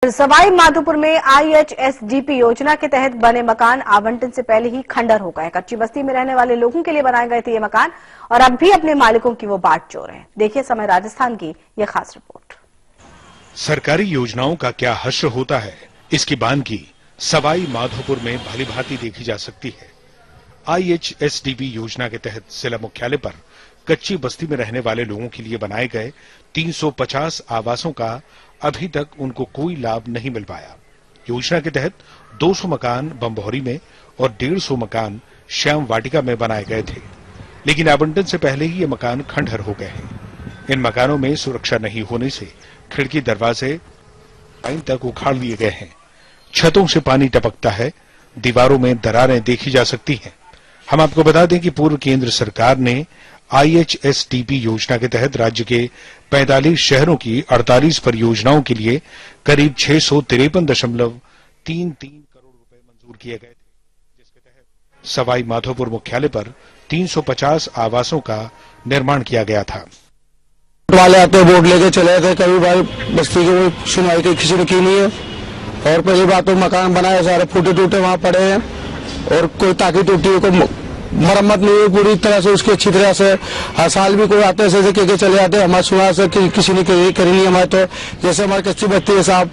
सवाई माधोपुर में IHSDP योजना के तहत बने मकान आवंटन से पहले ही खंडर हो गए। कच्ची बस्ती में रहने वाले लोगों के लिए बनाए गए थे ये मकान और अब भी अपने मालिकों की वो बाट चो रहे हैं। देखिए समय राजस्थान की ये खास रिपोर्ट। सरकारी योजनाओं का क्या हश्र होता है, इसकी बानगी सवाई माधोपुर में भलीभांति देखी जा सकती है। IHSDP योजना के तहत जिला मुख्यालय पर कच्ची बस्ती में रहने वाले लोगों के लिए बनाए गए 350 आवासों का अभी तक उनको कोई लाभ नहीं मिल पाया। योजना के तहत 200 मकान बम्बोहरी में और 150 मकान श्याम वाटिका में बनाए गए थे, लेकिन आवंटन से पहले ही ये मकान खंडहर हो गए हैं। इन मकानों में सुरक्षा नहीं होने से खिड़की दरवाजे लाइन तक उखाड़ लिए गए हैं। छतों से पानी टपकता है, दीवारों में दरारें देखी जा सकती हैं। हम आपको बता दें कि पूर्व केंद्र सरकार ने IHSDP योजना के तहत राज्य के 45 शहरों की 48 परियोजनाओं के लिए करीब 653.33 करोड़ रुपए मंजूर किए गए थे, जिसके तहत सवाई माधोपुर मुख्यालय पर 350 आवासों का निर्माण किया गया था। वाले आते वोट लेके चले गए, कभी भाई बस्ती की कोई सुनवाई किसी ने की नहीं है। और पहली बात तो मकान बनाए सारे फूटे टूटे वहां पड़े हैं और कोई ताकि टूटी कोई मरम्मत नहीं हुई पूरी तरह से उसकी अच्छी तरह से। हर साल भी कोई आते ऐसे के चले जाते, हमारे सुना से किसी ने करी नहीं। हमारे तो जैसे हमारे कच्ची बस्ती है साहब,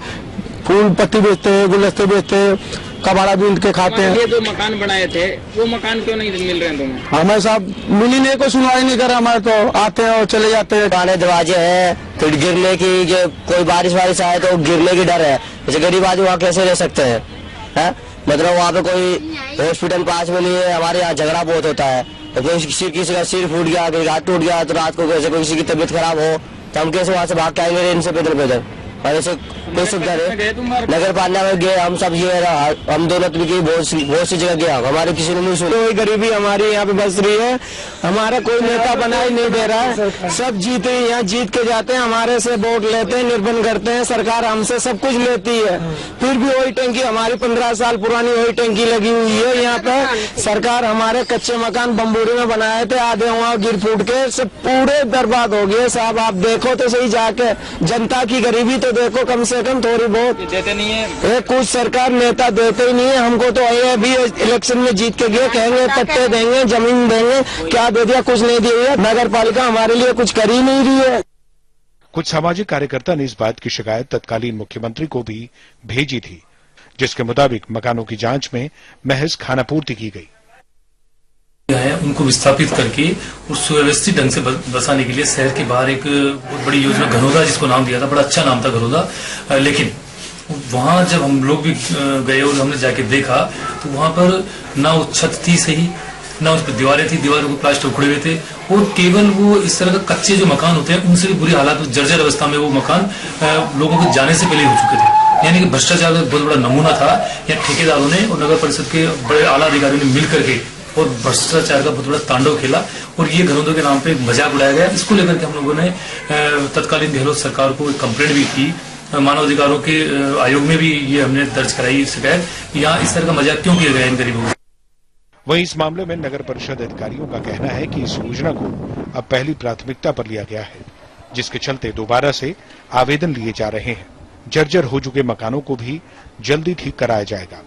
फूल पत्ती बेचते हैं, गुलदस्ते बेचते हैं, कबाड़ा बीन के खाते हैं। ये जो मकान बनाए थे वो मकान क्यों नहीं मिल रहे हैं तुम्हें? हमें साहब मिली नहीं, कोई सुनवाई नहीं कर रहा। हमारे तो आते हैं और चले जाते हैं। पुराने दरवाजे हैं, फिर गिरने की जो कोई बारिश आए तो गिरने की डर है। जैसे गरीब आदमी वहाँ कैसे रह सकते हैं? मतलब वहाँ पे कोई हॉस्पिटल पास में नहीं है। हमारे यहाँ झगड़ा बहुत होता है, तो कोई किसी का सिर फूट गया, कहीं हाथ टूट गया, तो रात को कैसे कोई किसी की तबीयत खराब हो तो हम कैसे वहाँ से भाग के आएंगे इनसे पैदल। और ऐसे कोई सुविधा नहीं। नगर पालिका में गए हम सब, ये हम दोनों बहुत सी जगह गया, हमारे किसी ने नहीं सुना। कोई गरीबी हमारी यहाँ पे बस रही है। हमारा कोई नेता बनाई नहीं दे रहा है। सब जीते यहाँ जीत के जाते हैं, हमारे से वोट लेते हैं, निर्बंध करते हैं। सरकार हमसे सब कुछ लेती है, फिर भी वही टंकी हमारी 15 साल पुरानी वही टंकी लगी हुई है यहाँ पे। सरकार हमारे कच्चे मकान बम्बोरी में बनाए थे, आधे वहाँ गिर फूट के सब पूरे बर्बाद हो गए। साहब आप देखो तो सही जाके, जनता की गरीबी तो देखो कम से कम थोड़ी बहुत। देते नहीं है कुछ सरकार नेता देते ही नहीं है हमको। तो अभी इलेक्शन में जीत के गए, कहेंगे पट्टे देंगे, जमीन देंगे, क्या दे दिया? कुछ नहीं दिया। नगर पालिका हमारे लिए कुछ कर ही नहीं रही है। कुछ सामाजिक कार्यकर्ता ने इस बात की शिकायत तत्कालीन मुख्यमंत्री को भी भेजी थी, जिसके मुताबिक मकानों की जांच में महज खानापूर्ति की गई है। उनको विस्थापित करके और सुव्यवस्थित ढंग से बसाने के लिए शहर के बाहर एक बहुत बड़ी योजना घरोदा, जिसको नाम दिया था, बड़ा अच्छा नाम था घरोदा। लेकिन वहां जब हम लोग भी गए और हमने जाके देखा तो वहां पर ना वो छत थी सही, ना उस पर दीवारें थी, दीवारों को प्लास्टर उखड़े हुए थे और केवल वो इस तरह का कच्चे जो मकान होते हैं उनसे भी बुरी हालात, जर्जर अवस्था में वो मकान लोगों को जाने से पहले हो चुके थे। यानी कि भ्रष्टाचार का बहुत बड़ा नमूना था। या ठेकेदारों ने और नगर परिषद के बड़े आला अधिकारियों ने मिल करके और भ्रष्टाचार का बहुत बड़ा तांडव खेला और ये घरों के नाम पे एक मजाक उड़ाया गया। इसको लेकर के हम लोगों ने तत्कालीन गहलोत सरकार को एक कंप्लेंट भी की। मानव अधिकारों के आयोग में भी ये हमने दर्ज कराई शिकायत, यहाँ इस तरह का मजाक क्यों किया गया इन गरीबों को। वहीं इस मामले में नगर परिषद अधिकारियों का कहना है कि इस योजना को अब पहली प्राथमिकता पर लिया गया है, जिसके चलते दोबारा से आवेदन लिए जा रहे हैं। जर्जर हो चुके मकानों को भी जल्दी ठीक कराया जाएगा।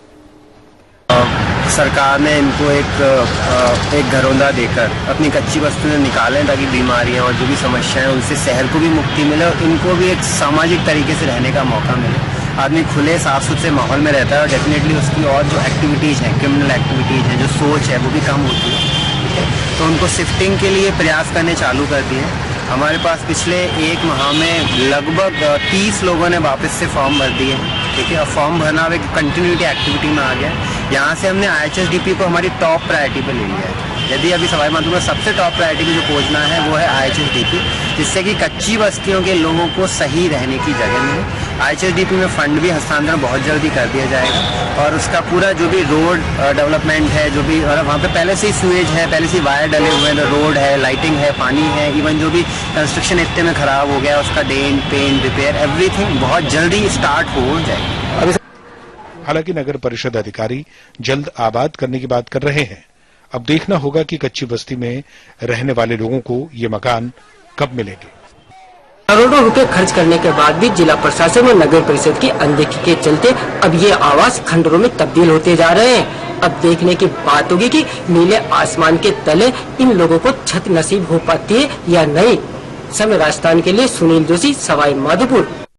सरकार ने इनको एक घरौंदा देकर अपनी कच्ची बस्ती में निकालें, ताकि बीमारियां और जो भी समस्याएं हैं उनसे शहर को भी मुक्ति मिले और इनको भी एक सामाजिक तरीके से रहने का मौका मिले। आदमी खुले साफ सुथरे माहौल में रहता है और डेफिनेटली उसकी और जो एक्टिविटीज़ हैं, क्रिमिनल एक्टिविटीज़ हैं, जो सोच है वो भी कम होती है। ठीक है, तो उनको शिफ्टिंग के लिए प्रयास करने चालू कर दिए। हमारे पास पिछले 1 माह में लगभग 30 लोगों ने वापस से फॉर्म भर दिए। ठीक है, और फॉर्म भरना अब एक कंटिन्यूटी एक्टिविटी में आ गया। यहाँ से हमने IHSDP को हमारी टॉप प्रायोरिटी पे ले लिया है। यदि अभी सवाई माधोपुर में सबसे टॉप प्रायोरिटी की जो योजना है वो है IHSDP, जिससे कि कच्ची बस्तियों के लोगों को सही रहने की जगह मिले। IHSDP में फंड भी हस्तांतरण बहुत जल्दी कर दिया जाएगा और उसका पूरा जो भी रोड डेवलपमेंट है, जो भी वहाँ पे पहले से ही सीवेज है, पहले से वायर डले हुए हैं, रोड है, लाइटिंग है, पानी है, इवन जो भी कंस्ट्रक्शन इतने में खराब हो गया उसका डेंट पेंट रिपेयर एवरीथिंग बहुत जल्दी स्टार्ट हो जाएगी। हालांकि नगर परिषद अधिकारी जल्द आबाद करने की बात कर रहे हैं। अब देखना होगा कि कच्ची बस्ती में रहने वाले लोगों को ये मकान कब मिलेंगे। करोड़ों रुपए खर्च करने के बाद भी जिला प्रशासन और नगर परिषद की अनदेखी के चलते अब ये आवास खंडरों में तब्दील होते जा रहे हैं। अब देखने की बात होगी कि नीले आसमान के तले इन लोगों को छत नसीब हो पाती है या नहीं। समय राजस्थान के लिए सुनील जोशी, सवाई माधोपुर।